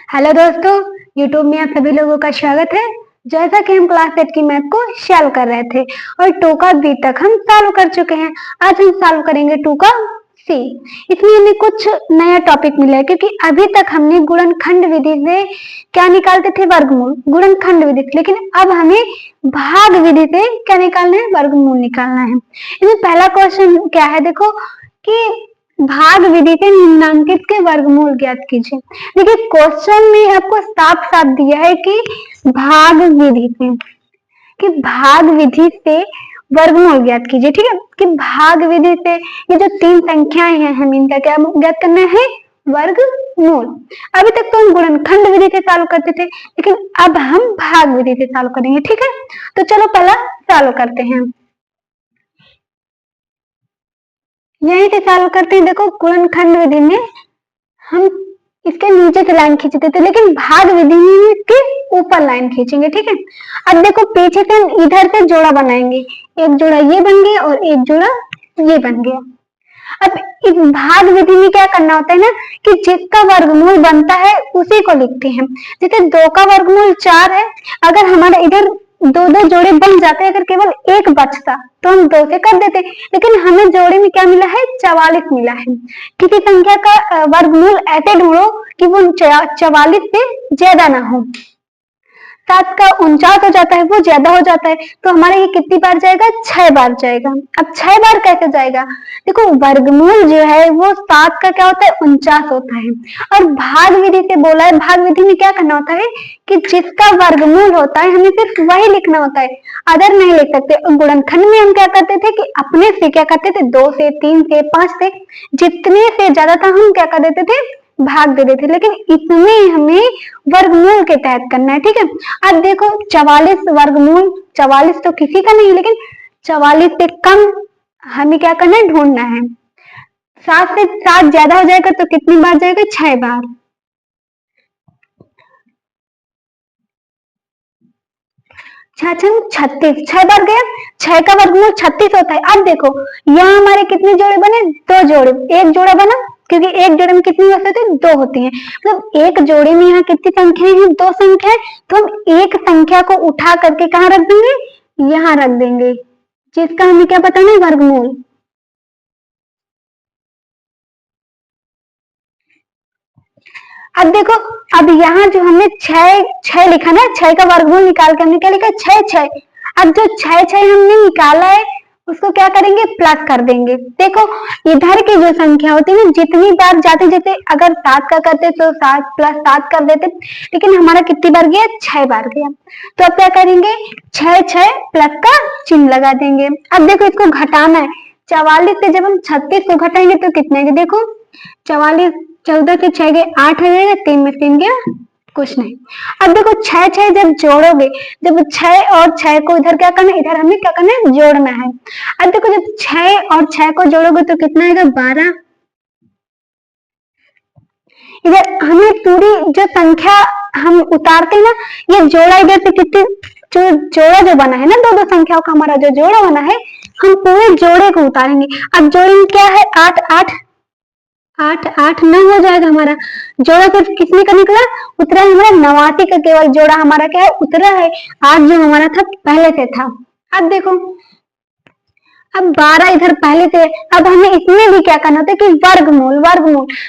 Hello दोस्तों, YouTube में आप सभी लोगों का स्वागत है। जैसा कि हम क्लास 8 की मैथ को सॉल्व कर रहे थे और 2 का बी तक हम सॉल्व कर चुके हैं। आज हम सॉल्व करेंगे 2 का सी। इसमें हमें कुछ नया टॉपिक मिला है क्योंकि अभी तक हमने गुणनखंड विधि से क्या निकालते थे, वर्गमूल गुणनखंड विधि से, लेकिन अब हमें भाग विधि से क्या निकालना है, वर्गमूल निकालना है। इसमें पहला क्वेश्चन क्या है, देखो कि भाग विधि से निम्नांकित के वर्गमूल ज्ञात कीजिए। देखिए क्वेश्चन में आपको साफ साफ दिया है कि भाग विधि से, कि भाग विधि से वर्गमूल ज्ञात कीजिए। ठीक है, कि भाग विधि से ये जो 3 संख्याएं हैं हम इनका क्या ज्ञात करना है, वर्गमूल। अभी तक तो हम गुणनखंड विधि से सॉल्व करते थे, लेकिन अब हम भाग विधि से सॉल्व करेंगे। ठीक है, तो चलो पहला सॉल्व करते हैं। यहीं से सॉल्व करते हैं। देखो गुणनखंड विधि में हम इसके नीचे से लाइन खींचते थे, लेकिन भाग विधि में इसके ऊपर लाइन खींचेंगे। ठीक है, अब देखो पीछे से हम इधर से जोड़ा बनाएंगे, एक जोड़ा ये बन गया और एक जोड़ा ये बन गया। अब इस भाग विधि में क्या करना होता है ना, कि जिसका वर्गमूल बनता है उसी को लिखते हैं। जैसे 2 का वर्गमूल 4 है, अगर हमारा इधर 2-2 जोड़े बन जाते, अगर केवल एक बचता तो हम 2 से कर देते, लेकिन हमें जोड़े में क्या मिला है, 44 मिला है। किसी संख्या का वर्गमूल ऐसे ढूंढो कि वो 44 से ज्यादा ना हो। 7 का 49 हो जाता है, वो ज्यादा हो जाता है, तो हमारा ये कितनी बार जाएगा, 6 बार जाएगा। अब 6 बार कैसे जाएगा, देखो वर्गमूल जो है वो 7 का क्या होता है, 49 होता है। और भाग विधि से बोला है, भाग विधि में क्या करना होता है कि जिसका वर्गमूल होता है हमें सिर्फ वही लिखना होता है, अदर नहीं लिख सकते। गुणनखंड में हम क्या करते थे कि अपने से क्या करते थे, 2 से 3 से 5 से जितने से ज्यादा था हम क्या कर देते थे, भाग दे देते थे। लेकिन इसमें हमें वर्गमूल के तहत करना है। ठीक है, अब देखो 44 वर्गमूल, 44 तो किसी का नहीं, लेकिन 44 से कम हमें क्या करना है, ढूंढना है। 7 से 7 ज्यादा हो जाएगा तो कितनी बार जाएगा, 6 बार। 36, 6 बार गया। 6 का वर्गमूल 36 होता है। अब देखो यहाँ हमारे कितने जोड़े बने, 2 जोड़े, एक जोड़ा बना, क्योंकि एक जोड़े में कितनी वस्तु होती है, 2 होती हैं। मतलब एक जोड़े में यहाँ कितनी संख्याएं हैं, 2 संख्याएं। तो हम एक संख्या को उठा करके कहाँ रख देंगे, यहाँ रख देंगे, जिसका हमें क्या बताना है, वर्गमूल। अब देखो, अब यहाँ जो हमने 6 लिखा ना, 6 का वर्गमूल निकाल के हमने क्या लिखा, 6। अब जो 6 हमने निकाला है उसको क्या करेंगे, प्लस कर देंगे। देखो इधर की जो संख्या होती है ना, जितनी बार जाते, जैसे अगर 7 का करते तो 7 + 7 कर देते, लेकिन हमारा कितनी बार गया, 6 बार गया। तो अब क्या करेंगे, 6 प्लस का चिन्ह लगा देंगे। अब देखो इसको घटाना है, 44 से जब हम 36 को घटाएंगे तो कितने आएंगे, देखो 44, 14 से 6 गए 8 आ जाएगा, 3 में 3 गया, कुछ नहीं। अब देखो 6 जब जोड़ोगे, जब 6 और 6 को इधर क्या करना है, इधर हमें क्या करना है, जोड़ना है। अब देखो जब 6 और 6 को जोड़ोगे तो कितना आएगा, 12। इधर हमें पूरी जो संख्या हम उतारते हैं ना, ये जोड़ा इधर से कितने, जो जोड़ा जो बना है ना, 2-2 संख्याओं का हमारा जो जोड़ा बना है, हम पूरे जोड़े को उतारेंगे। अब जोड़े में क्या है, 8 8 8 8 9 हो जाएगा हमारा जोड़ा। सिर्फ कितने का निकला, उतरा है हमारा 89 का, केवल जोड़ा हमारा क्या है, उतरा है। 8 जो हमारा था पहले से था। अब देखो, अब 12 इधर पहले से, अब हमें इसमें भी क्या करना होता है कि वर्गमूल।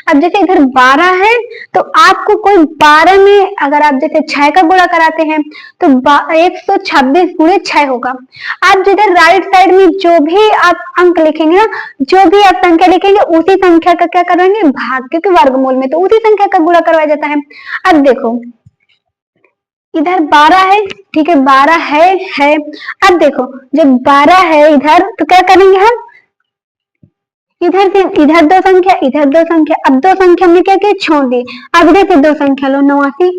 अब जैसे इधर 12 है तो आपको कोई 12 में अगर आप जैसे 6 का गुणा कराते हैं तो 126 × 6 होगा। आप जिधर राइट साइड में जो भी आप अंक लिखेंगे ना, जो भी आप संख्या लिखेंगे उसी संख्या का क्या करेंगे, भाग, क्योंकि वर्गमूल में तो उसी संख्या का गुणा करवाया जाता है। अब देखो इधर 12 है, ठीक है, 12 है। अब देखो जब 12 है इधर तो क्या करेंगे हम, इधर से इधर 2 संख्या, इधर 2 संख्या। अब 2 संख्या हमने क्या किया, छोड़ दी। अब इधर से 2 संख्या लो, 89।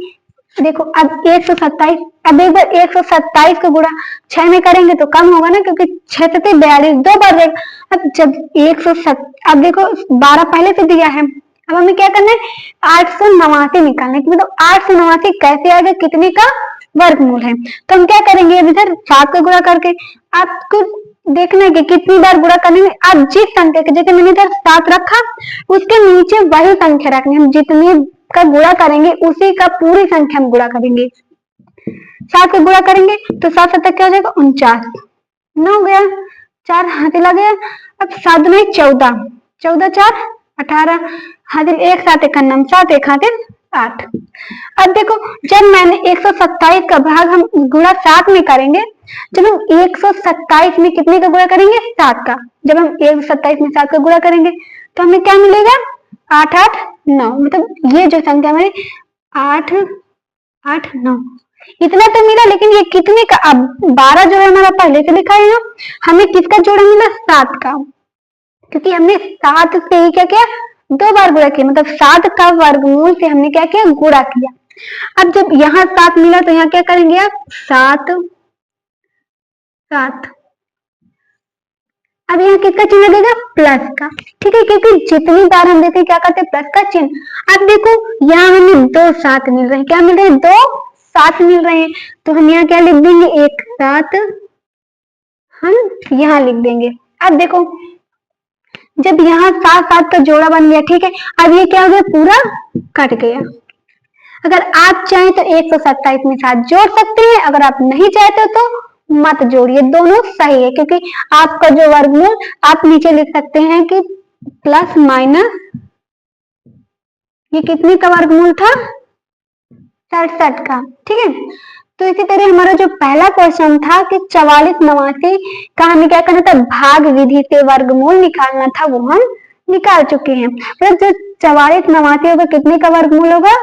देखो अब 127, अब एक बार 127 को गुणा 6 में करेंगे तो कम होगा ना, क्योंकि 6 से 42 2 बार जाएगा। अब जब 107, अब देखो 12 पहले से दिया है, अब हमें क्या करना है, 889 निकालना है। मतलब 889 कैसे आएगा, कितने का वर्गमूल है। तो हम क्या करेंगे, अब इधर 7 का गुणा करके आपको देखना है कि कितनी बार गुणा करने में, आप जिस संख्या के, जैसे मैंने इधर 7 रखा, उसके नीचे वही संख्या रखनी है। हम जितनी का गुणा करेंगे उसी का पूरी संख्या में गुणा करेंगे। 7 का गुणा करेंगे तो 7 7 क्या हो जाएगा 49, 9 गया, 4 हाथी लग गया। अब 7 में 14, 14 4 18, हाथी एक साथ एक नाम 7, एक हाथी 8। अब देखो जब मैंने 127 का भाग हम गुणा 7 में करेंगे, जब हम 127 में कितने का गुणा करेंगे 7 का, जब हम 127 में 7 का गुणा करेंगे तो हमें क्या मिलेगा 8 8 9, मतलब ये जो संख्या हमारी 8 8 9 इतना तो मिला। लेकिन ये कितने का, अब 12 जो है हमारा पहले से लिखा है, हमें किसका जोड़ा मिला 7 का, क्योंकि हमने 7 से ही क्या किया 2 बार गुणा किया, मतलब 7 का वर्गमूल से हमने क्या किया गुणा किया। अब जब यहाँ 7 मिला तो यहाँ क्या करेंगे आप 7 7, अब यहाँ किसका चिन्ह देगा प्लस का, ठीक है, क्योंकि जितनी बार हम देते हैं क्या करते हैं प्लस का चिन्ह। अब देखो यहाँ हमें 2 7 मिल रहे हैं, क्या मिल रहे हैं 2 7 मिल रहे हैं, तो हम यहाँ क्या लिख देंगे 1 7, हम यहाँ लिख देंगे। अब देखो जब यहाँ 7 7 का जोड़ा बन गया, ठीक है, अब ये क्या हो गया पूरा कट गया। अगर आप चाहें तो 127 में 7 जोड़ सकते हैं, अगर आप नहीं चाहते तो मत जोड़िए, दोनों सही है, क्योंकि आपका जो वर्गमूल आप नीचे लिख सकते हैं कि प्लस माइनस, ये कितने का वर्गमूल था 67 का, ठीक है। तो इसी तरह हमारा जो पहला क्वेश्चन था कि 44 89 का हमें क्या करना था भाग विधि से वर्गमूल निकालना था, वो हम निकाल चुके हैं। तो जो 44 89 होगा कितने का वर्गमूल होगा,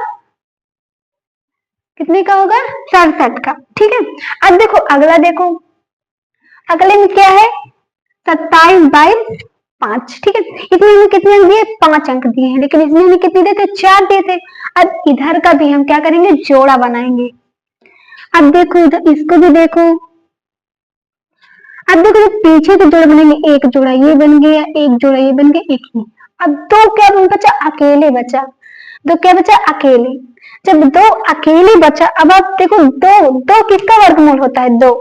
कितने का होगा 67 का, ठीक है। अब देखो अगला, देखो अगले में क्या है 27/5, ठीक है, इसमें हमें कितने अंक दिए 5 अंक दिए हैं, लेकिन इसमें हमें कितने देते 4 देते। अब इधर का भी हम क्या करेंगे जोड़ा बनाएंगे। अब देखो इधर इसको भी देखो, अब देखो पीछे के जोड़े बनेंगे, एक जोड़ा ये बन गया, एक जोड़ा ये बन गया, एक ही। अब दो क्या बचा अकेले बचा, दो क्या बचा अकेले। जब दो अकेले बचा, अब आप देखो दो दो किसका वर्गमूल होता है 2,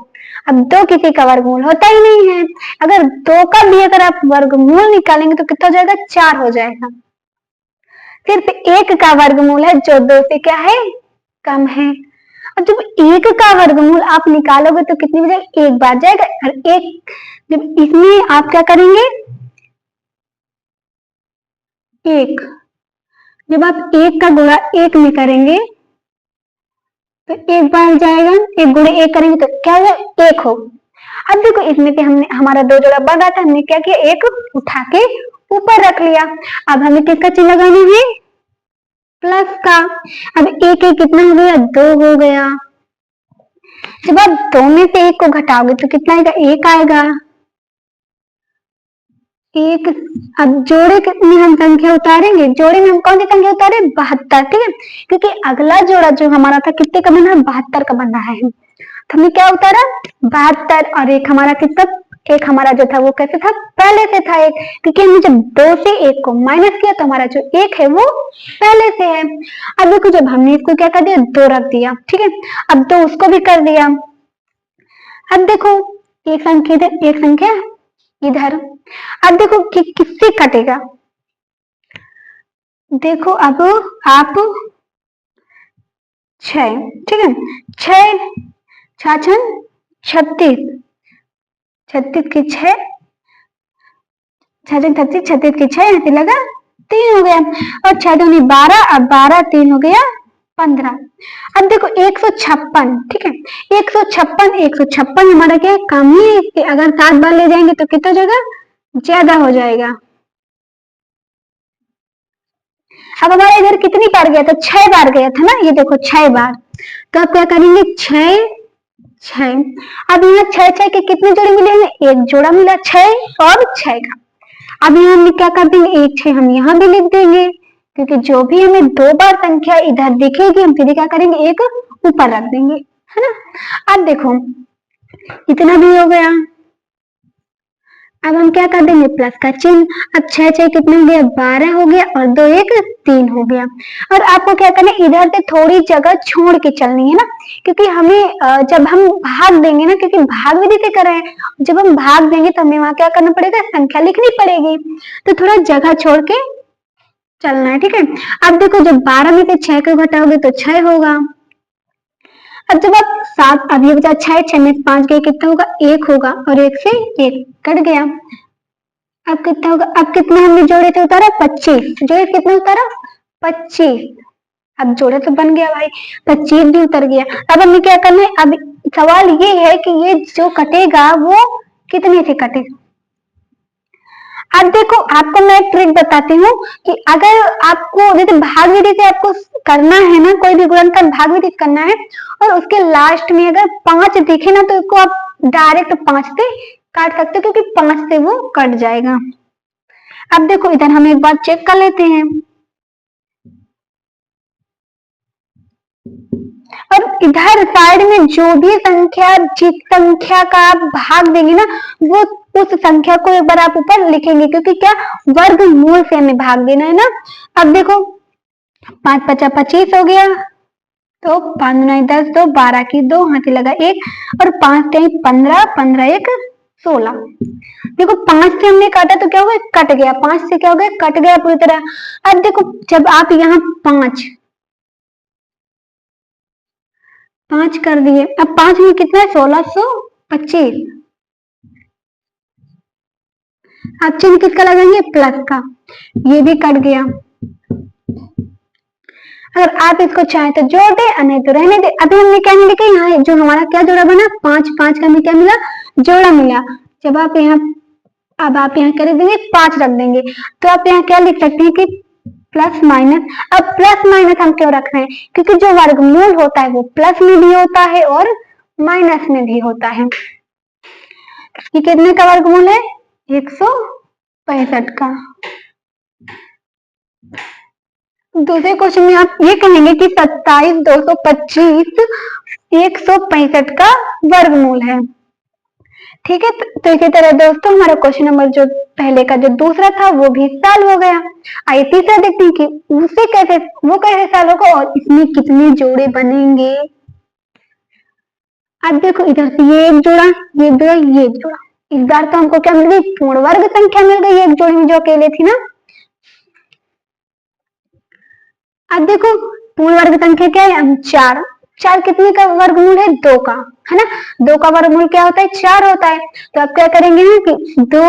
अब 2 किसी का वर्गमूल होता ही नहीं है। अगर 2 का भी अगर आप वर्गमूल निकालेंगे तो कितना हो जाएगा 4 हो जाएगा। सिर्फ 1 का वर्गमूल है जो 2 से क्या है कम है। और जब 1 का वर्गमूल आप निकालोगे तो कितनी बजाएगा 1 बार जाएगा, और 1 जब इसमें आप क्या करेंगे 1, जब आप 1 का गुणा 1 में करेंगे तो 1 बार जाएगा, 1 गुणे 1 करेंगे तो क्या होगा 1 हो। अब देखो इसमें से हमने हमारा 2 जोड़ा बढ़ रहा था, हमने क्या किया 1 उठा के ऊपर रख लिया। अब हमें किसका चिन्ह लगाना है प्लस का। अब 1 1 कितना हो गया 2 हो गया। जब आप 2 में से 1 को घटाओगे तो कितना आएगा 1 आएगा। 1, अब जोड़े में हम संख्या उतारेंगे, जोड़े में हम कौन सी संख्या उतारे 72, ठीक है, क्योंकि अगला जोड़ा जो हमारा था कितने का बना 72 का बन रहा है, तो हमने क्या उतारा 72। और एक हमारा किसका, एक हमारा जो था वो कैसे था पहले से था 1, क्योंकि हमने जब 2 से 1 को माइनस किया तो हमारा जो 1 है वो पहले से है। अब देखो जब हमने इसको क्या कर दिया 2 रख दिया, ठीक है, अब 2 उसको भी कर दिया। अब देखो एक संख्या इधर, एक संख्या इधर। अब देखो कि किससे कटेगा, देखो अब आप 6, ठीक है, 6 छाछन 36, 36 की 6 छाछन 36, 36 की 6 ऐसे लगा 3 हो गया, और 6 दूनी 12, अब 12 3 हो गया 15। अब देखो 156, ठीक है, 156 156 हमारा क्या कम ही, अगर 7 बार ले जाएंगे तो कितना हो जाएगा ज्यादा हो जाएगा। अब हमारा इधर कितनी बार गया था 6 बार गया था ना, ये देखो 6 बार, तो आप क्या करेंगे 6 6। अब यहाँ 6 6 के कितने जोड़े मिले हमें, एक जोड़ा मिला 6 और 6 का। अब यहाँ हम क्या कर देंगे 1 6 हम यहाँ भी लिख देंगे, क्योंकि जो भी हमें 2 बार संख्या इधर दिखेगी हम सीधे क्या करेंगे एक ऊपर रख देंगे, है ना। अब देखो इतना भी हो गया। अब हम क्या कर देंगे प्लस का चिन्ह। अब 6 6 कितना हो गया 12 हो गया, और 2 1 3 हो गया। और आपको क्या करना है इधर से थोड़ी जगह छोड़ के चलनी है ना, क्योंकि हमें जब हम भाग देंगे ना, क्योंकि भाग विधि से कर रहे हैं, जब हम भाग देंगे तो हमें वहां क्या करना पड़ेगा संख्या लिखनी पड़ेगी, तो थोड़ा जगह छोड़ के चलना है, ठीक है। अब देखो जब 12 में से 6 को घटाओगे तो 6 होगा। अब जब आप 7, अब ये बचा 6, 6 में से 5 गए कितना होगा, 1 होगा, और 1 से 1 कट गया। अब कितना होगा, अब कितना हमने जोड़े थे उतारा 25, जोड़े कितना उतारा 25। अब जोड़े तो बन गया भाई, 25 भी उतर गया। अब हमें क्या करना है, अब सवाल ये है कि ये जो कटेगा वो कितने से कटेगा। अब देखो आपको मैं एक ट्रिक बताती हूँ कि अगर आपको जैसे भाग विधि से आपको करना है ना, कोई भी गुणनखंड भाग विधि से करना है और उसके लास्ट में अगर 5 दिखे ना तो इसको आप डायरेक्ट 5 से काट सकते हो, क्योंकि 5 से वो कट जाएगा। अब देखो इधर हम एक बार चेक कर लेते हैं, और इधर साइड में जो भी संख्या, जिस संख्या का आप भाग देंगे ना वो उस संख्या को एक बार आप ऊपर लिखेंगे, क्योंकि क्या वर्गमूल से हमें भाग देना है ना। अब देखो 5 5 25 हो गया, तो 5 9 10, 2 12 की 2 हाथी लगा 1, और 5 3 15, 15 1 16। देखो 5 से हमने काटा तो क्या हो गया, कट गया, 5 से क्या हो गया, कट गया पूरी तरह। अब देखो जब आप यहाँ 5 कर दिए, अब 5 में कितना है 1625। अब चिन्ह किसका लगाएंगे, प्लस का, ये भी कट गया। अगर आप इसको चाहे तो जोड़ दे, नहीं तो रहने दे। अभी हमने क्या मिला कि यहाँ जो हमारा क्या जोड़ा बना 5, 5 का हमें क्या मिला, जोड़ा मिला। जब आप यहाँ, अब आप यहाँ कर देंगे 5 रख देंगे, तो आप यहाँ क्या लिख सकते हैं कि प्लस माइनस। अब प्लस माइनस हम क्यों रख रहे हैं, क्योंकि जो वर्गमूल होता है वो प्लस में भी होता है और माइनस में भी होता है। ये कितने का वर्गमूल है, 165 का। दूसरे क्वेश्चन में आप ये कहेंगे कि 27 225 165 का वर्गमूल है, ठीक है। तो इसी तरह दोस्तों हमारा क्वेश्चन नंबर जो पहले का जो दूसरा था वो भी सॉल्व हो गया। आइए तीसरा देखते हैं कि उसे कैसे, वो कैसे सॉल्व होगा और इसमें कितने जोड़े बनेंगे। अब देखो इधर से ये एक जोड़ा, ये जोड़ा, ये जोड़ा, इस बार तो हमको क्या मिल गई, पूर्ण वर्ग संख्या मिल गई एक जोड़ी में जो अकेले थी ना। अब देखो पूर्ण वर्ग संख्या क्या है, हम 4, 4 कितने का वर्गमूल है, 2 का, है ना। 2 का वर्गमूल क्या होता है, 4 होता है। तो आप क्या करेंगे ना कि 2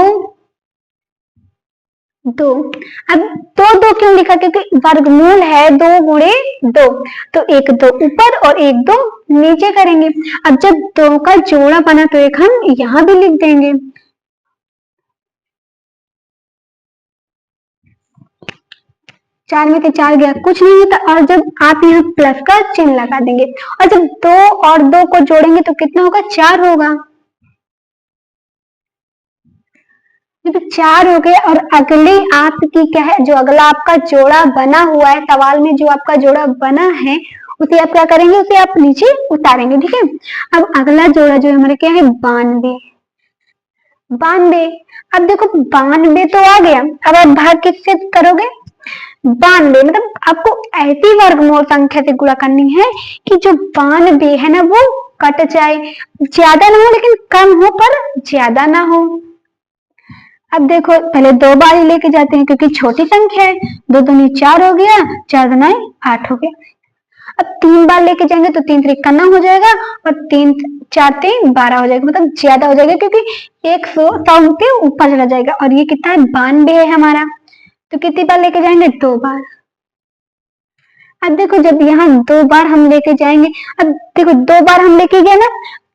2, अब 2 2 क्यों लिखा, क्योंकि वर्गमूल है 2 गुणे 2, तो एक 2 ऊपर और एक 2 नीचे करेंगे। अब जब 2 का जोड़ा बना तो एक हम यहाँ भी लिख देंगे। 4 में से 4 गया, कुछ नहीं होता। और जब आप यहाँ प्लस का चिन्ह लगा देंगे, और जब 2 और 2 को जोड़ेंगे तो कितना होगा, 4 होगा। तो 4 हो गए, और अगली आपकी क्या है, जो अगला आपका जोड़ा बना हुआ है सवाल में, जो आपका जोड़ा बना है उसे आप क्या करेंगे, उसे आप नीचे उतारेंगे, ठीक है। अब अगला जोड़ा जो हमारा क्या है, 92, 92। अब देखो 92 तो आ गया, अब आप भाग किससे करोगे, 92, मतलब आपको ऐसी वर्गमूल संख्या से गुणा करनी है कि जो 92 है ना वो कट जाए, ज्यादा ना हो लेकिन कम हो पर ज्यादा ना हो। अब देखो पहले 2 बार ही लेके जाते हैं क्योंकि छोटी संख्या है, 2 दूनी 4 हो गया, 4 दूनी 8 हो गया। अब 3 बार लेके जाएंगे तो 3 त्रिक 9 हो जाएगा, और 3 4 3 12 हो जाएगा, मतलब ज्यादा हो जाएगा क्योंकि 100 के ऊपर चला जाएगा। और ये कितना है, 92 है हमारा, तो कितनी बार लेके जाएंगे, 2 बार। अब देखो जब यहाँ 2 बार हम लेके जाएंगे, अब देखो 2 बार हम लेके गए ना,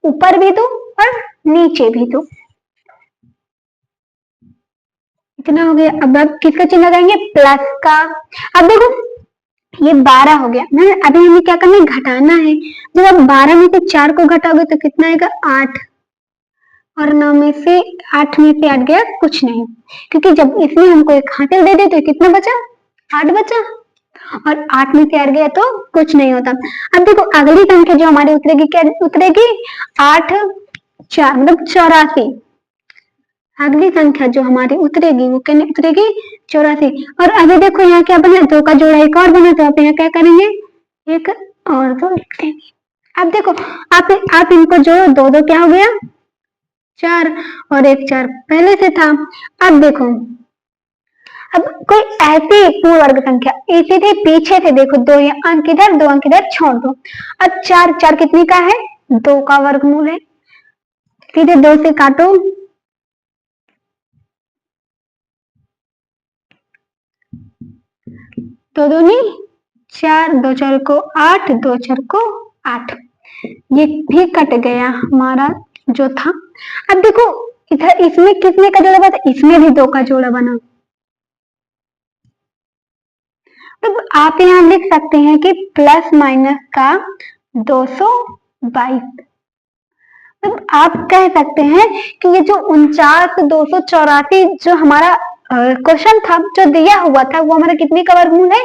ऊपर भी 2 और नीचे भी 2, इतना हो गया। अब किसका चिन्ह लगाएंगे, प्लस का। अब देखो ये 12 हो गया ना, अभी हमें क्या करना है, घटाना है। जब आप 12 में से 4 को घटाओगे तो कितना आएगा, 8, और 9 में से 8 में से 8 गया, कुछ नहीं, क्योंकि जब इसमें हमको एक हासिल दे दे तो कितना बचा, 8 बचा, और 8 में से 8 गया तो कुछ नहीं होता। अब देखो अगली संख्या जो हमारी उतरेगी, क्या उतरेगी, 8 4 मतलब 84। अगली संख्या जो हमारी उतरेगी वो क्या उतरेगी, 84। और अभी देखो यहाँ क्या बना, 2 का जोड़ा एक और बना, तो आप यहाँ क्या करेंगे, एक और 2 लिख देंगे। अब देखो आप इनको जोड़ो, 2 2 क्या हो गया, 4, और एक 4 पहले से था। अब देखो अब कोई ऐसी पूर्ण वर्ग संख्या इसी थे पीछे से देखो, दो अंक इधर, दो अंक इधर छोड़ दो। अब चार, चार कितने का है? दो का वर्गमूल है। सीधे दो से काटो, दो दूनी चार, दो चार को आठ, दो चार को आठ, ये भी कट गया हमारा जो था। अब देखो इधर इसमें कितने का जोड़ा बना? इसमें भी दो का जोड़ा बना। तो आप यहाँ लिख सकते हैं कि प्लस माइनस का 222। तो आप कह सकते हैं कि ये जो 49,284 जो हमारा क्वेश्चन था जो दिया हुआ था वो हमारा कितने का वर्गमूल है?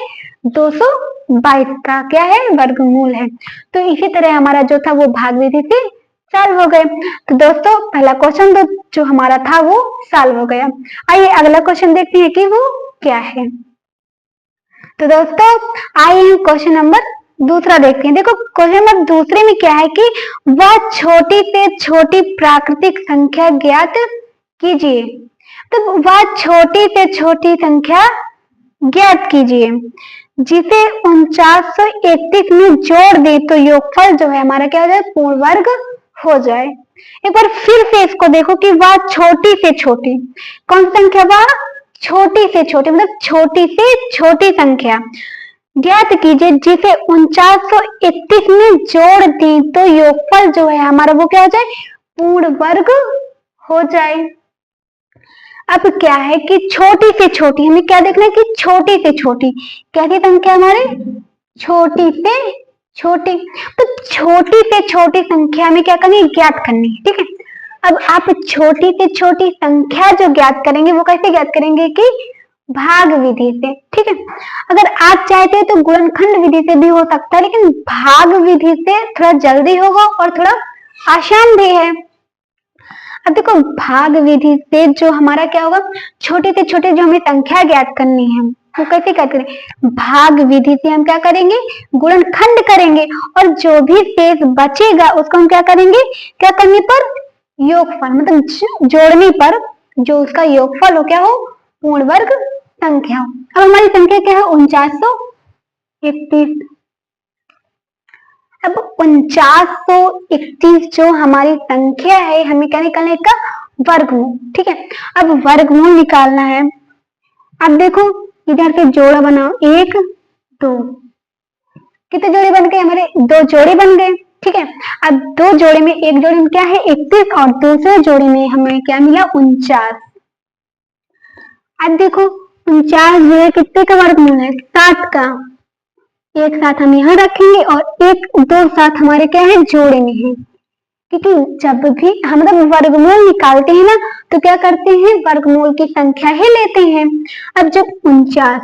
222 का क्या है? वर्गमूल है। तो इसी तरह हमारा जो था वो भाग विधि से सॉल्व हो गए। तो दोस्तों पहला क्वेश्चन जो हमारा था वो सॉल्व हो गया। आइए अगला क्वेश्चन देखते हैं कि वो क्या है। तो दोस्तों आइए क्वेश्चन नंबर दूसरा देखते हैं। देखो क्वेश्चन नंबर दूसरे में क्या है कि वह छोटी से छोटी प्राकृतिक संख्या ज्ञात कीजिए। तो वह छोटी से छोटी संख्या ज्ञात कीजिए जिसे 4931 में जोड़ दे तो योगफल जो है हमारा क्या हो जाए? पूर्ण वर्ग हो जाए। एक बार फिर से इसको देखो कि वह छोटी से छोटी, कौन संख्या? वह छोटी से छोटी मतलब छोटी से छोटी संख्या ज्ञात कीजिए जिसे 4931 में जोड़ दी तो योगफल जो है हमारा वो क्या हो जाए? पूर्ण वर्ग हो जाए। अब क्या है कि छोटी से छोटी हमें क्या देखना है कि छोटी से छोटी कैसी संख्या हमारे? छोटी से छोटी। तो छोटी से छोटी संख्या में क्या करनी है? ज्ञात करनी है। ठीक है, अब आप छोटी से छोटी संख्या जो ज्ञात करेंगे वो कैसे ज्ञात करेंगे कि भाग विधि से। ठीक है, अगर आप चाहते हैं तो गुणनखंड विधि से भी हो सकता है, लेकिन भाग विधि से थोड़ा जल्दी होगा और थोड़ा आसान भी है। अब देखो भाग विधि से जो हमारा क्या होगा, छोटे से छोटे जो हमें संख्या ज्ञात करनी है वो कैसे ज्ञात करें? भाग विधि से हम क्या करेंगे? गुणनखंड करेंगे और जो भी शेष बचेगा उसको हम क्या करेंगे? क्या करने पर? योगफल मतलब जोड़ने पर जो उसका योगफल हो क्या हो? पूर्ण वर्ग संख्या। अब हमारी संख्या क्या है? 4931। अब 4931 जो हमारी संख्या है हमें क्या निकालना है? इसका वर्गमूल। ठीक है, अब वर्गमूल निकालना है। अब देखो इधर से जोड़ा बनाओ, एक दो, कितने जोड़े बन गए हमारे? दो जोड़े बन गए। ठीक है, अब दो जोड़े में एक जोड़े में क्या है? 31 और दूसरे जोड़े में हमें क्या मिला? 49। अब देखो 49 जो है कितने का वर्गमूल है? 7 का। एक साथ हम यहाँ रखेंगे और एक दो साथ हमारे क्या है? जोड़े में है। क्योंकि जब भी हम मतलब वर्गमूल निकालते हैं ना तो क्या करते हैं? वर्गमूल की संख्या ही लेते हैं। अब जब 49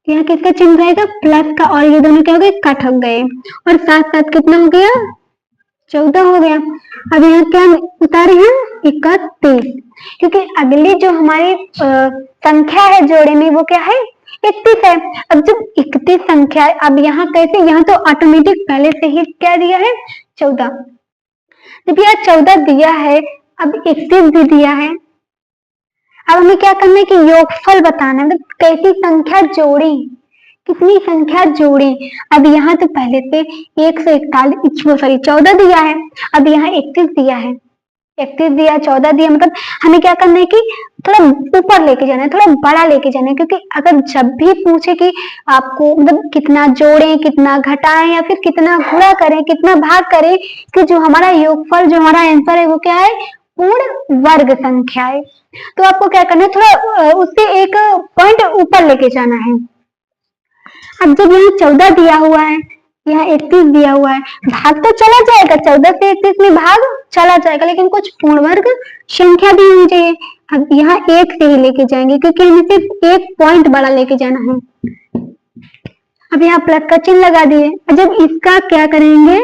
यहाँ किसका चिन्ह रहेगा? प्लस का, और ये दोनों क्या हो गए? कट हो गए और साथ साथ कितना हो गया? 14 हो गया। अब यहाँ क्या उतारे हैं? 31, क्योंकि अगली जो हमारी संख्या है जोड़े में वो क्या है? 31 है। अब जब 31 संख्या है, अब यहाँ कैसे? यहाँ तो ऑटोमेटिक पहले से ही क्या दिया है? 14। जब यहाँ 14 दिया है, अब 31 भी दिया है। अब हमें क्या करना है कि योगफल बताना है, मतलब कैसी संख्या जोड़ी, कितनी संख्या जोड़ी। अब यहाँ तो पहले से 14 दिया है, अब यहाँ 31 दिया है, 31 दिया, 14 दिया, मतलब हमें क्या करना है कि थोड़ा ऊपर लेके जाना है, थोड़ा बड़ा लेके जाना है। क्योंकि अगर जब भी पूछे कि आपको मतलब कितना जोड़ें, कितना घटाएं या फिर कितना गुणा करें, कितना भाग करें, कि जो हमारा योगफल, जो हमारा आंसर है वो क्या है? पूर्ण वर्ग संख्या है। तो आपको क्या करना है? थोड़ा उससे एक पॉइंट ऊपर लेके जाना है। अब जब यहाँ 14 दिया हुआ है, यहाँ 31 दिया हुआ है, भाग तो चला जाएगा, 14 से 31 में भाग चला जाएगा, लेकिन कुछ पूर्ण वर्ग संख्या भी होनी चाहिए। अब यहाँ एक से ही लेके जाएंगे क्योंकि हमें सिर्फ एक पॉइंट बड़ा लेके जाना है। अब यहाँ प्लस का चिन्ह लगा दिए। जब इसका क्या करेंगे?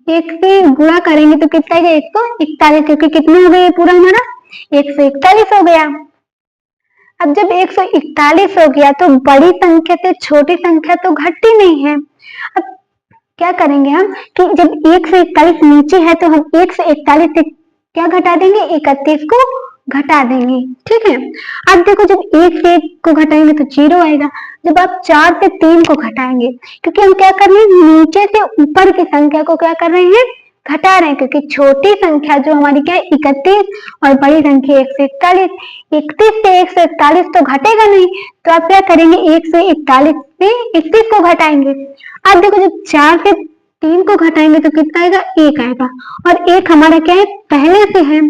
एक से गुणा करेंगे तो कितना है? 141, क्योंकि कितना हो गया पूरा हमारा? 141 हो गया। अब जब 141 हो गया तो बड़ी संख्या से छोटी संख्या तो घटती नहीं है। अब क्या करेंगे हम कि जब 1 से 41 नीचे है तो हम 1 से 41 से क्या घटा देंगे? 31 को घटा देंगे। ठीक है, अब देखो जब 1 से 1 को घटाएंगे तो 0 आएगा। जब आप 4 से 3 को घटाएंगे, क्योंकि हम क्या कर रहे हैं, नीचे से ऊपर की संख्या को क्या कर रहे हैं, घटा रहे हैं, क्योंकि छोटी संख्या जो हमारी क्या है 31 और बड़ी संख्या 1 से 41। 31 से 1 से 41 तो घटेगा नहीं, तो आप क्या करेंगे, 1 से 41 से 31 को घटाएंगे। अब देखो जब 4 से 3 को घटाएंगे तो कितना आएगा, 1 आएगा, और 1 हमारा क्या है पहले से है,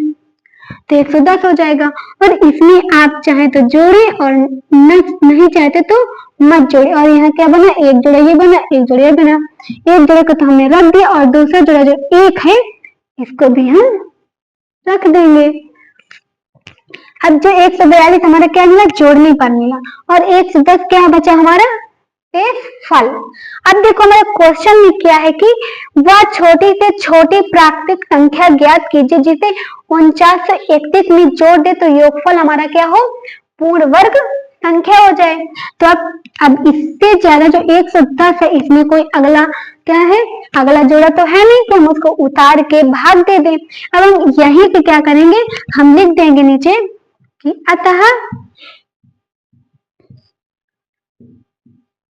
तो 110 हो जाएगा। और इसमें आप चाहे तो जोड़े और नहीं चाहते तो मत जोड़े। और यहाँ क्या बना, एक जोड़ा ये बना, एक जोड़ा ये बना। एक जोड़े को तो हमने रख दिया, और दूसरा जोड़ा जो 1 है इसको भी हम रख देंगे। अब जो 142 हमारा क्या मिला, जोड़ने पर मिला, और 110 क्या बचा हमारा, फल। अब देखो हमारे क्वेश्चन में क्या है कि वह छोटी से छोटी प्राकृतिक संख्या ज्ञात कीजिए जिसे 49 से 31 में जोड़ दे तो योगफल हमारा क्या हो, पूर्ण वर्ग संख्या हो जाए। तो अब इससे ज्यादा जो 110 है इसमें कोई अगला क्या है, अगला जोड़ा तो है नहीं, तो हम उसको उतार के भाग दे दें। अब हम यहीं से क्या करेंगे, हम लिख देंगे नीचे कि अतः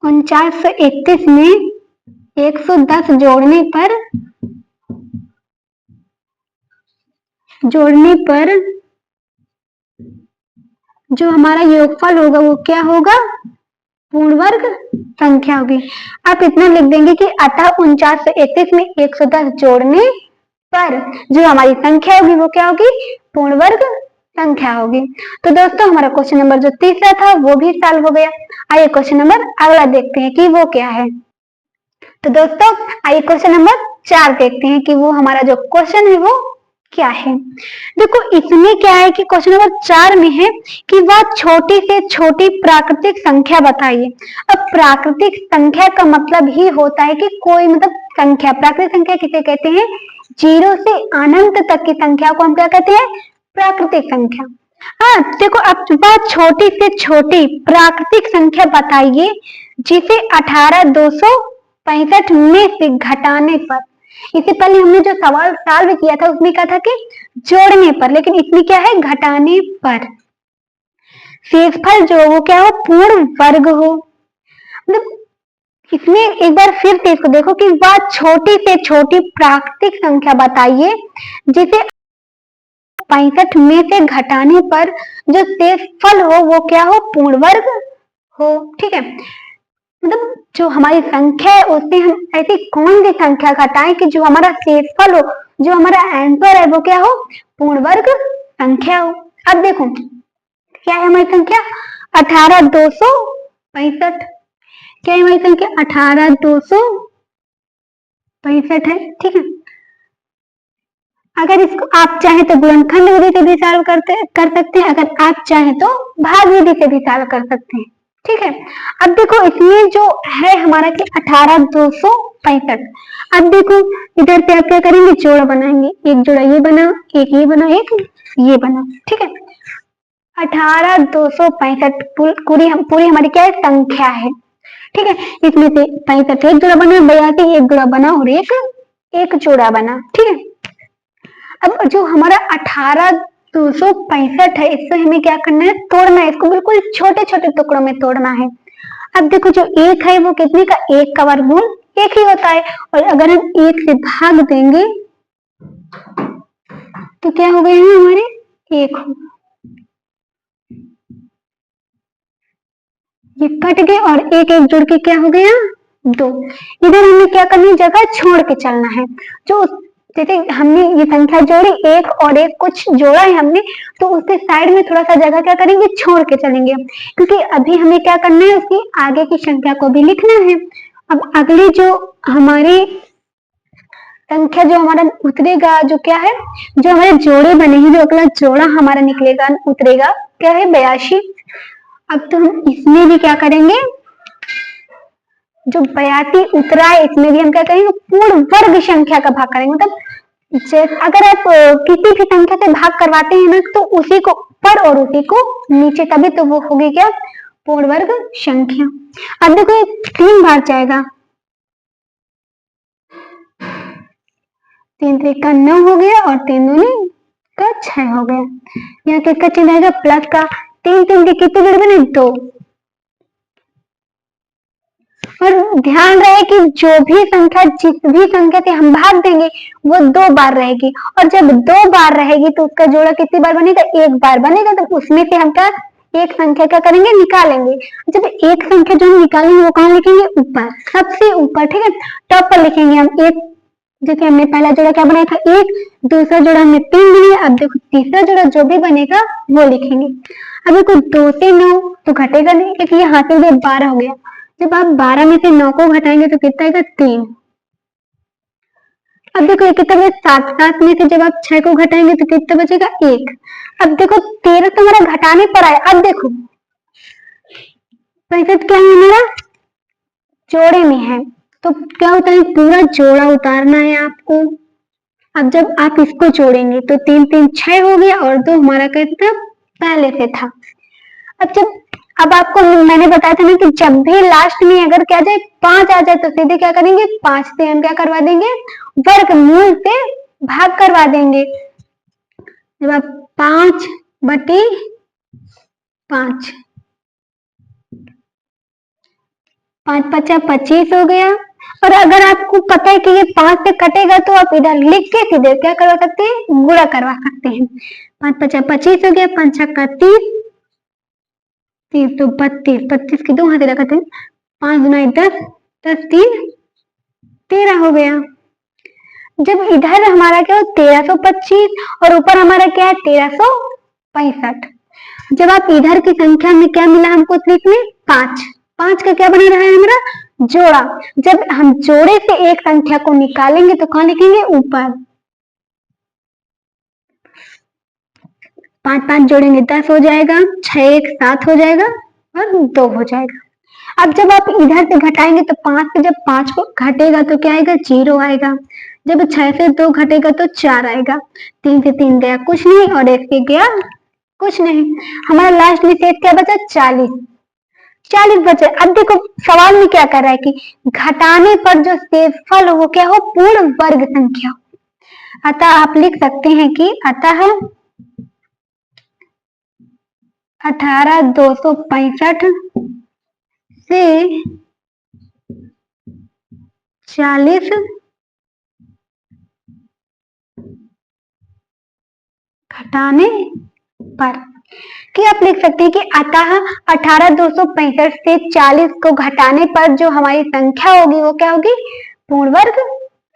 49 से 31 में 110 जोड़ने पर जो हमारा योगफल होगा वो क्या होगा, पूर्ण वर्ग संख्या होगी। आप इतना लिख देंगे कि अतः 49 से 31 में 110 जोड़ने पर जो हमारी संख्या होगी वो क्या होगी, पूर्ण वर्ग संख्या होगी। तो दोस्तों हमारा क्वेश्चन नंबर जो तीसरा था वो भी सॉल्व हो गया। आइए क्वेश्चन नंबर अगला देखते हैं कि वो क्या है। तो दोस्तों आइए क्वेश्चन नंबर 4 देखते हैं कि वो हमारा जो क्वेश्चन है वो क्या है। देखो इसमें क्या है कि क्वेश्चन नंबर 4 में है कि वह छोटी से छोटी प्राकृतिक संख्या बताइए। अब प्राकृतिक संख्या का मतलब ही होता है कि कोई मतलब संख्या, प्राकृतिक संख्या किसे कहते हैं, 0 से अनंत तक की संख्या को हम क्या कहते हैं, प्राकृतिक संख्या। हाँ देखो अब वह छोटी से छोटी प्राकृतिक संख्या बताइए जिसे 18,265 में से घटाने पर, इससे पहले हमने जो सवाल सॉल्व किया था उसमें क्या था कि जोड़ने पर, लेकिन इसमें क्या है घटाने पर शेषफल जो वो क्या हो, पूर्ण वर्ग हो। मतलब इसमें एक बार फिर से इसको देखो कि वह छोटी से छोटी प्राकृतिक संख्या बताइए जिसे 65 में से घटाने पर जो शेषफल हो वो क्या हो, पूर्ण वर्ग हो। ठीक है, मतलब जो हमारी संख्या है उससे हम ऐसी कौन सी संख्या घटाएं कि जो हमारा शेषफल हो, जो हमारा आंसर है वो क्या हो, पूर्ण वर्ग संख्या हो। अब देखो क्या है हमारी संख्या, 18,265। क्या है हमारी संख्या, 18,265 है। ठीक है, अगर इसको आप चाहें तो गुणनखंड विधि से भी सॉल्व कर सकते हैं, अगर आप चाहें तो भाग विधि से भी सॉल्व कर सकते हैं। ठीक है, अब देखो इसमें जो है हमारा कि 18,265। अब देखो इधर पे आप क्या करेंगे, जोड़ा बनाएंगे, एक जोड़ा ये बना, एक ये बना, एक ये बना। ठीक है, 18,265 पूरी हमारी क्या है, संख्या है। ठीक है, इसमें से 65 एक जोड़ा बना, 82 एक जोड़ा बना, और एक जोड़ा बना। ठीक है, अब जो हमारा 18,265 है इससे हमें क्या करना है, तोड़ना है, इसको बिल्कुल छोटे छोटे टुकड़ों में तोड़ना है। अब देखो जो एक है वो कितने का, एक का वर्गमूल एक ही होता है, और अगर हम एक से भाग देंगे तो क्या हो गए हैं हमारे, एक हो, ये कट गए, और एक एक जुड़ के क्या हो गया, 2। इधर हमें क्या करनी है, जगह छोड़ के चलना है। जो जैसे हमने ये संख्या जोड़ी, एक और एक कुछ जोड़ा है हमने, तो उसके साइड में थोड़ा सा जगह क्या करेंगे, छोड़ के चलेंगे, क्योंकि अभी हमें क्या करना है, उसकी आगे की संख्या को भी लिखना है। अब अगली जो हमारी संख्या जो हमारा उतरेगा, जो क्या है, जो हमारे जोड़े बनेंगे, जो अगला जोड़ा हमारा निकलेगा उतरेगा क्या है, 82। अब तो हम इसमें भी क्या करेंगे, जो 82 उतरा है इसमें भी हम क्या करेंगे, पूर्ण वर्ग संख्या का भाग करेंगे। मतलब अगर आप किसी भी संख्या से भाग करवाते हैं ना, तो उसी को ऊपर और उसी को नीचे, तभी तो वो होगी क्या, पूर्ण वर्ग संख्या। अब देखो ये 3 बार जाएगा, 3 3 का 9 हो गया, और 3 दूनी का 6 हो गया। यहाँ किसका चिन्ह आएगा? प्लस का। 3 3 के कितने जोड़े बने? 2। और ध्यान रहे कि जो भी संख्या जिस भी संख्या से हम भाग देंगे वो 2 बार रहेगी, और जब 2 बार रहेगी तो उसका जोड़ा कितनी बार बनेगा? 1 बार बनेगा। तो उसमें से हम क्या एक संख्या क्या करेंगे? निकालेंगे। जब एक संख्या जो हम निकालेंगे वो कहाँ लिखेंगे? ऊपर, सबसे ऊपर, ठीक है। टॉप पर लिखेंगे हम एक। जैसे हमने पहला जोड़ा क्या बनाया था? 1। दूसरा जोड़ा हमने 3 बनाया। अब देखो तीसरा जोड़ा जो भी बनेगा वो लिखेंगे। अब देखो 2 से 9 तो घटेगा नहीं, क्योंकि ये हासिल में 12 हो गया। जब आप 12 में से 9 को घटाएंगे तो कितना आएगा? 3। अब देखो ये कितना बचा? 7 7 में से जब आप 6 को घटाएंगे तो कितना बचेगा? 1। अब देखो 13 तो हमारा घटाने पर आया। अब देखो 65 क्या है हमारा? जोड़े में है, तो क्या होता है? पूरा जोड़ा उतारना है आपको। अब जब आप इसको जोड़ेंगे तो 3 3 6 हो गया, और 2 हमारा कैसे था? पहले से था। अब आपको मैंने बताया था ना कि जब भी लास्ट में अगर क्या जाए 5 आ जाए तो सीधे क्या करेंगे? 5 से हम क्या करवा देंगे? वर्गमूल से भाग करवा देंगे। जब आप 5/5, 5 5 25 हो गया। और अगर आपको पता है कि ये 5 से कटेगा तो आप इधर लिख के सीधे क्या करवा सकते हैं? गुणा करवा सकते हैं। 5 5 25 हो गया, 5 6 30, 30 तो 32, 32 की 2 हाथ लगाते हैं। 5 गुना 10, 10 3 13 हो गया। जब इधर हमारा क्या हो? 1325, और ऊपर हमारा क्या है? 1365। जब आप इधर की संख्या में क्या मिला हमको स्लिप में? 5। 5 का क्या बना रहा है हमारा? जोड़ा। जब हम जोड़े से एक संख्या को निकालेंगे तो कहाँ लिखेंगे? ऊपर। 5 5 जोड़ेंगे 10 हो जाएगा, 6 1 7 हो जाएगा, और 2 हो जाएगा। अब जब आप इधर से घटाएंगे तो 5 से जब 5 को घटेगा तो क्या आएगा? 0 आएगा। जब 6 से 2 घटेगा तो 4 आएगा। 3 से 3 गया कुछ नहीं, और 1 से गया कुछ नहीं। हमारा लास्ट में शेष क्या बचा? 40। 40 बचे। अब देखो सवाल में क्या कर रहा है कि घटाने पर जो शेषफल हो वो क्या हो? पूर्ण वर्ग संख्या। अतः आप लिख सकते हैं कि अतः 18265 से 40 घटाने पर, कि आप लिख सकते हैं कि अतः 18265 से 40 को घटाने पर जो हमारी संख्या होगी वो क्या होगी? पूर्ण वर्ग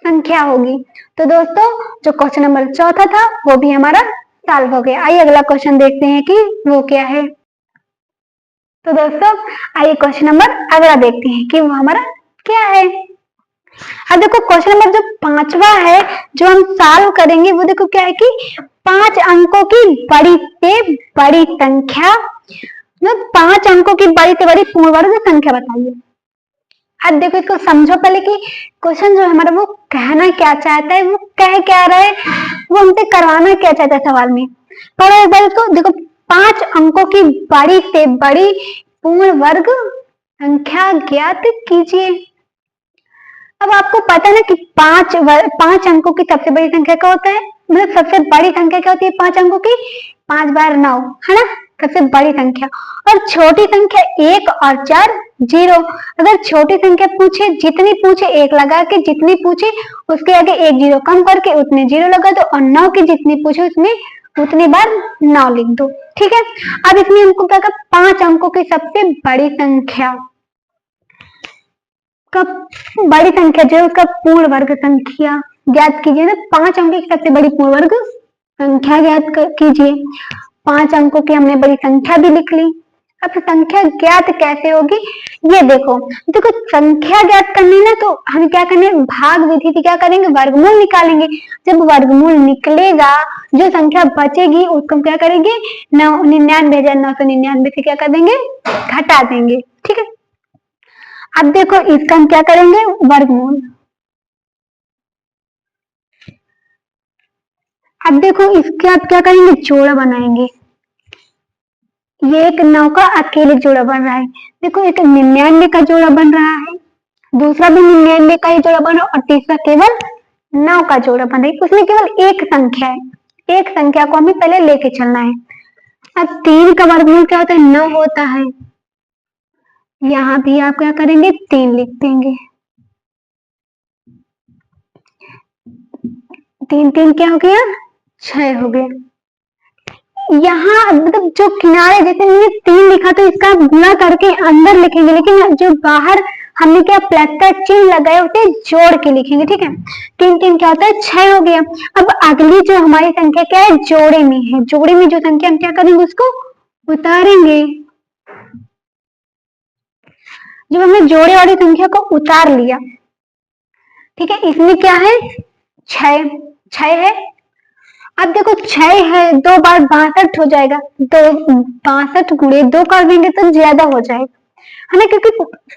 संख्या होगी। तो दोस्तों जो क्वेश्चन नंबर 4 था वो भी हमारा सॉल्व हो गया। आइए अगला क्वेश्चन देखते हैं कि वो क्या है। तो दोस्तों आइए क्वेश्चन नंबर अगला देखते हैं कि वो हमारा क्या है। अब देखो क्वेश्चन नंबर जो 5वां है जो हम सॉल्व करेंगे वो देखो क्या है कि 5 अंकों की बड़ी से बड़ी संख्या, मतलब 5 अंकों की बड़ी से बड़ी पूर्ण वर्ग संख्या बताइए। अब देखो इसको समझो पहले कि क्वेश्चन जो हमारा वो कहना क्या चाहता है, वो कह क्या रहा है, वो हमसे करवाना क्या चाहता है सवाल में। पढ़ो एक बार इसको। देखो 5 अंकों की बड़ी से बड़ी पूर्ण वर्ग संख्या ज्ञात कीजिए। अब आपको पता है ना कि 5 अंकों की सबसे बड़ी संख्या क्या होता है? मतलब सबसे बड़ी संख्या क्या होती है 5 अंकों की? 5 बार 9, है ना, सबसे बड़ी संख्या। और छोटी संख्या 1 और 4 0। अगर छोटी संख्या पूछे, जितनी पूछे 1 लगा के, जितनी पूछे उसके आगे 1 0 कम करके उतने 0 लगा दो, और 9 की जितनी पूछे उसमें उतनी बार 9 लिख दो। ठीक है। अब इसमें हमको क्या 5 अंकों की सबसे बड़ी संख्या का बड़ी संख्या जो है उसका पूर्ण वर्ग संख्या ज्ञात कीजिए। तो 5 अंकों की सबसे बड़ी पूर्ण वर्ग संख्या ज्ञात कीजिए। 5 अंकों की हमने बड़ी संख्या भी लिख ली। अब संख्या ज्ञात कैसे होगी ये देखो। देखो संख्या ज्ञात करनी ना तो हम क्या करने, भाग विधि से क्या करेंगे? वर्गमूल निकालेंगे। जब वर्गमूल निकलेगा जो संख्या बचेगी उसको हम क्या करेंगे? 99,999 से क्या कर देंगे? घटा देंगे। ठीक है। अब देखो इसका हम क्या करेंगे? वर्गमूल। अब देखो इसके आप क्या करेंगे? जोड़ा बनाएंगे। ये एक 9 का अकेले जोड़ा बन रहा है, देखो एक 99 का जोड़ा बन रहा है, दूसरा भी 99 का ही जोड़ा बन रहा है, और तीसरा केवल 9 का जोड़ा बन रहा है। उसमें केवल एक संख्या है, एक संख्या को हमें पहले लेके चलना है। अब 3 का वर्गमूल क्या होता है? 9 होता है। यहाँ भी आप क्या करेंगे? 3 लिख देंगे। 3 3 क्या हो गया? 6 हो गया। यहाँ मतलब जो किनारे जैसे मैंने 3 लिखा तो इसका गुणा करके अंदर लिखेंगे, लेकिन जो बाहर हमने क्या प्लस का चिन्ह लगाया उसे जोड़ के लिखेंगे। ठीक है, 3 3 क्या होता है? 6 हो गया। अब अगली जो हमारी संख्या क्या है? जोड़े में है। जोड़े में जो संख्या हम क्या करेंगे? उसको उतारेंगे। जब हमने जोड़े वाली संख्या को उतार लिया, ठीक है, इसमें क्या है? 6 6 है। अब देखो 6 है, 2 बार 62 हो जाएगा। 62 गुणे 2 कर देंगे तो ज्यादा हो जाएगा, है ना, क्योंकि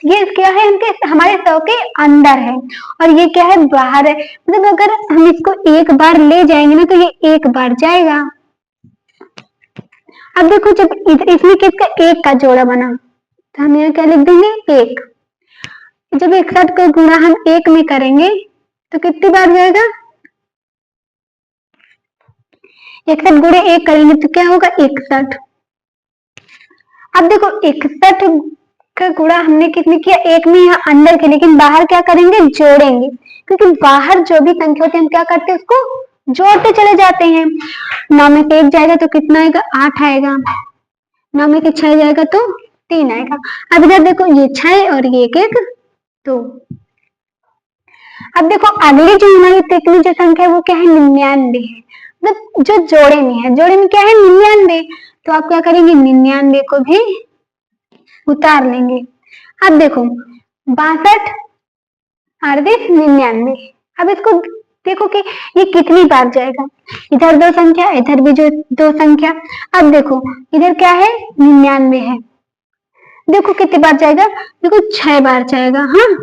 ये क्या है? हमारे 100 के अंदर है और ये क्या है? बाहर है। मतलब अगर हम इसको एक बार ले जाएंगे ना तो ये एक बार जाएगा। अब देखो जब इसमें किसका? 1 का जोड़ा बना तो हम यहाँ क्या लिख देंगे? 1। जब 61 का गुणा हम 1 में करेंगे तो कितनी बार जाएगा? 61 गुणे 1 करेंगे तो क्या होगा? 61। अब देखो 61 का गुणा हमने कितने किया? 1 में यहाँ अंदर के, लेकिन बाहर क्या करेंगे? जोड़ेंगे, क्योंकि बाहर जो भी संख्या होती है हम क्या करते हैं? उसको जोड़ते चले जाते हैं। 9 में से 1 जाएगा तो कितना आएगा? 8 आएगा। 9 में से 6 जाएगा तो 3 आएगा। अब इधर देखो ये 6 और ये 1 2। अब देखो अगली जो हमारी तितली जो संख्या है वो क्या है? 99 है। मतलब जो जोड़े में है, जोड़े में क्या है? 99। तो आप क्या करेंगे? 99 को भी उतार लेंगे। अब देखो 62 38 99। अब इसको देखो कि ये कितनी बार जाएगा। इधर 2 संख्या, इधर भी जो 2 संख्या। अब देखो इधर क्या है? 99 है। देखो कितनी बार जाएगा? देखो 6 बार जाएगा। हाँ,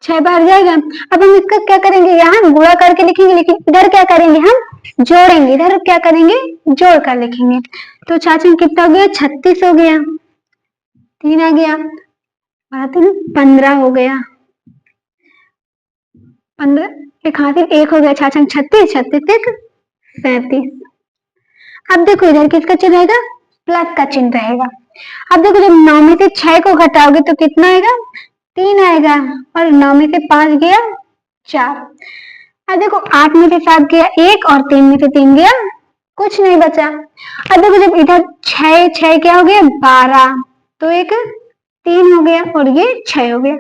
6 बार जाएगा। अब हम इसका क्या करेंगे? यहाँ गुणा करके लिखेंगे, लेकिन इधर क्या करेंगे? हम जोड़ेंगे। इधर क्या करेंगे? जोड़ कर लिखेंगे। तो चाचा कितना हो गया? 36 हो गया। 3 आ गया, 15 हो गया। 15 एक हासिल 1 हो गया। चाचा 36 36 1 37। अब देखो इधर किसका चिन्ह रहेगा? प्लस का चिन्ह रहेगा। अब देखो जब 9 में से 6 को घटाओगे तो कितना आएगा? 3 आएगा। और 9 में से 5 गया 4। अब देखो 8 में से 7 गया 1 और 3 में से 3 गया कुछ नहीं बचा। अब देखो जब इधर 6 6 क्या हो गया? 12। तो एक 3 हो गया और ये 6 हो गया।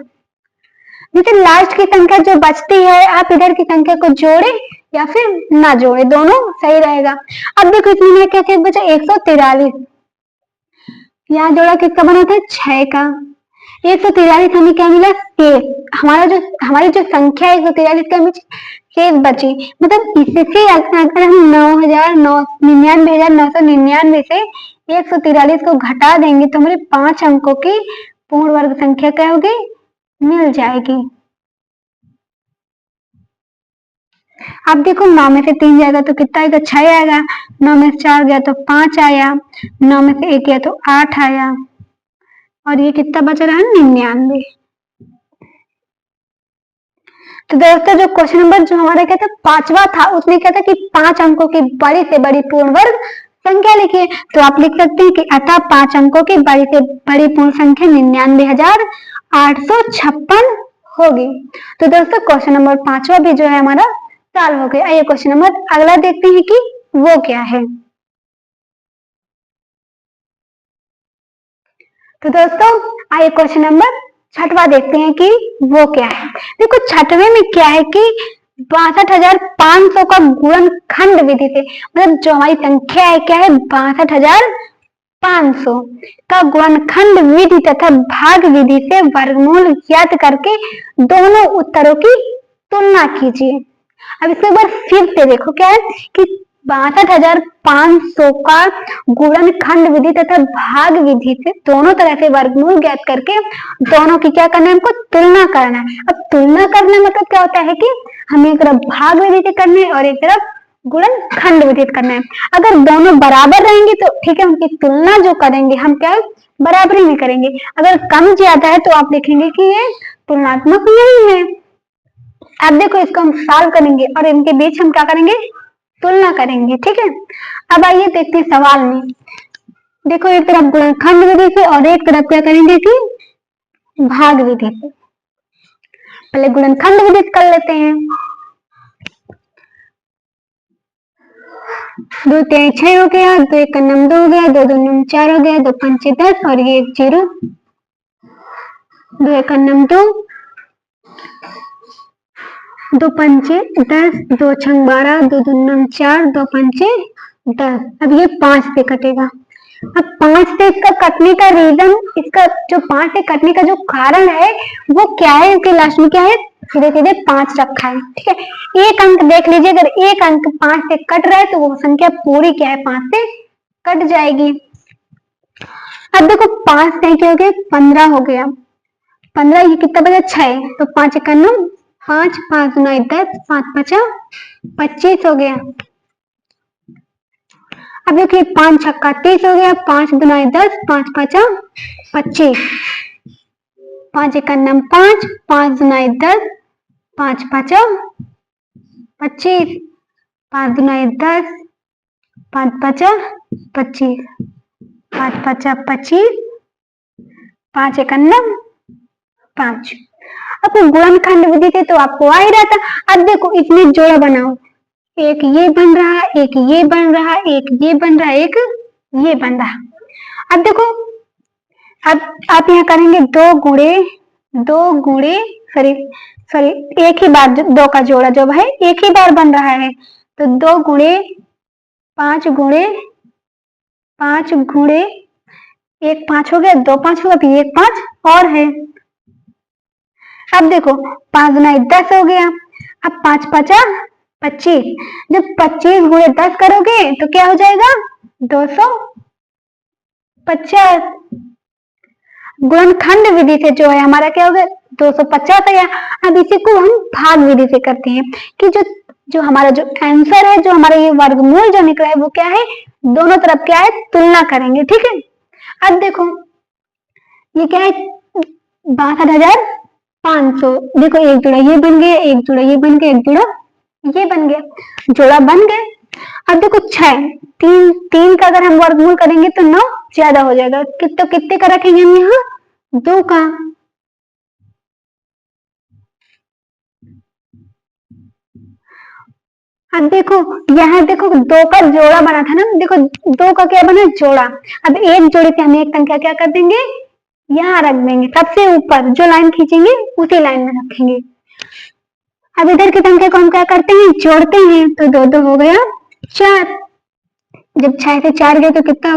जैसे लास्ट की संख्या जो बचती है आप इधर की संख्या को जोड़े या फिर ना जोड़े, दोनों सही रहेगा। अब देखो इसमें क्या चीज बचा? 143। यहाँ जोड़ा किसका बना था? 6 का। 143 हमें क्या मिला? शेष। हमारी जो संख्या है 143 का शेष बची। मतलब इससे अगर हम 99,999 से 143 को घटा देंगे तो हमारे 5 अंकों की पूर्ण वर्ग संख्या क्या होगी? मिल जाएगी। अब देखो 9 में से 3 जाएगा तो कितना आएगा? 6 आएगा। 9 में से 4 गया तो 5 आया। 9 में से 1 गया तो 8 आया। और ये कितना बच रहा है? 99। तो दोस्तों जो क्वेश्चन नंबर जो हमारा क्या था? 5वां था, उसमें क्या था कि 5 अंकों की बड़ी से बड़ी पूर्ण वर्ग संख्या लिखिए। तो आप लिख सकते हैं कि अतः 5 अंकों की बड़ी से बड़ी पूर्ण संख्या 99,856 होगी। तो दोस्तों क्वेश्चन नंबर 5वां भी जो है हमारा सॉल्व हो गया। आइए क्वेश्चन नंबर अगला देखते हैं कि वो क्या है। तो दोस्तों आइए क्वेश्चन नंबर 6वां देखते हैं कि वो क्या है। देखो 6वें में क्या है कि 62,500 का गुणनखंड विधि से, मतलब जो हमारी संख्या है क्या है? 62,500 का गुणनखंड विधि तथा भाग विधि से वर्गमूल ज्ञात करके दोनों उत्तरों की तुलना कीजिए। अब इसको एक बार फिर से देखो क्या है कि 62,500 का गुणनखंड विधि तथा भाग विधि से दोनों तरह से वर्गमूल ज्ञात करके दोनों की क्या करना है? हमको तुलना करना है। अब तुलना करना मतलब क्या होता है कि हमें एक तरफ भाग विधि से करना है और एक तरफ गुणनखंड विधि से करना है। अगर दोनों बराबर रहेंगे तो ठीक है, उनकी तुलना जो करेंगे हम क्या बराबरी में करेंगे। अगर कम ज्यादा है तो आप देखेंगे कि ये तुलनात्मक नहीं है। अब देखो इसको हम सॉल्व करेंगे और इनके बीच हम क्या करेंगे, तुलना करेंगे। ठीक है, अब आइए देखते हैं सवाल में। देखो एक तरफ गुणनखंड विधि से और एक तरफ क्या करेंगे कि भाग विधि से। पहले गुणनखंड विधि कर लेते हैं। 2 3 6 हो गया, 2 1 9 2 हो गया, 2 2 9 4 हो गया, 2 5 10 और ये 0, 2 1 9 2, 2 5 10, 2 6 12, 2 2 9 4, 2 5 10। अब ये 5 से कटेगा। अब 5 से इसका कटने का रीजन, इसका जो 5 से कटने का जो कारण है वो क्या है, इसके लास्ट में क्या है, सीधे सीधे 5 रखा है। ठीक है, एक अंक देख लीजिए, अगर एक अंक 5 से कट रहा है तो वो संख्या पूरी क्या है, 5 से कट जाएगी। अब देखो 5 से क्या हो गया, 15 हो गया। 15 ये कितना बचा, 6, तो 5 1 9, 5 5 9 10, 5 5 25 हो गया। अब देखिए 5 छक्का 30 हो गया, 5 दुनाई 10, 5 5 25, 5 1 9 5, 5 दुनाई 10, 5 5 25, 5 दुनाई 10, 5 5 25, 5 5 25, 5 1 9 5। अब गुणनखंड विधि से तो आपको आ ही रहा था। अब देखो इसमें जोड़ा बनाओ, एक ये बन रहा, एक ये बन रहा, एक ये बन रहा, एक ये बन रहा। अब देखो, अब आप यहाँ करेंगे 2 गुणे सॉरी सॉरी एक ही बार 2 का जोड़ा जो है एक ही बार बन रहा है, तो 2 गुणे 5 गुणे 5 गुणे 1 5 हो गया, 2 5 होगा, फिर 1 5 और है। अब देखो 5 गुना 10 हो गया। अब 5 5 25, जब 25 गुणे 10 करोगे तो क्या हो जाएगा, 250। गुणनखंड विधि से जो है हमारा क्या हो गया, 250 आया। अब इसी को हम भाग विधि से करते हैं कि जो हमारा जो आंसर है, जो हमारा ये वर्गमूल जो निकला है वो क्या है, दोनों तरफ क्या है, तुलना करेंगे। ठीक है, अब देखो ये क्या है, 62,500। देखो एक जोड़ा ये बन गया, एक जोड़ा ये बन गया, एक जोड़ा ये बन गया, जोड़ा बन गए। अब देखो 6, 3 का अगर हम वर्गमूल करेंगे तो 9 ज्यादा हो जाएगा, तो कितने का रखेंगे हम यहाँ, 2 का। अब देखो यहाँ देखो 2 का जोड़ा बना था ना, देखो 2 का क्या बना, जोड़ा। अब एक जोड़े से हम एक संख्या क्या कर देंगे, यहाँ रख देंगे, सबसे ऊपर जो लाइन खींचेंगे उसी लाइन में रखेंगे। अब इधर की संख्या को हम क्या करते हैं, जोड़ते हैं, तो 2 2 हो गया 4। जब 6 से 4 गए तो कितना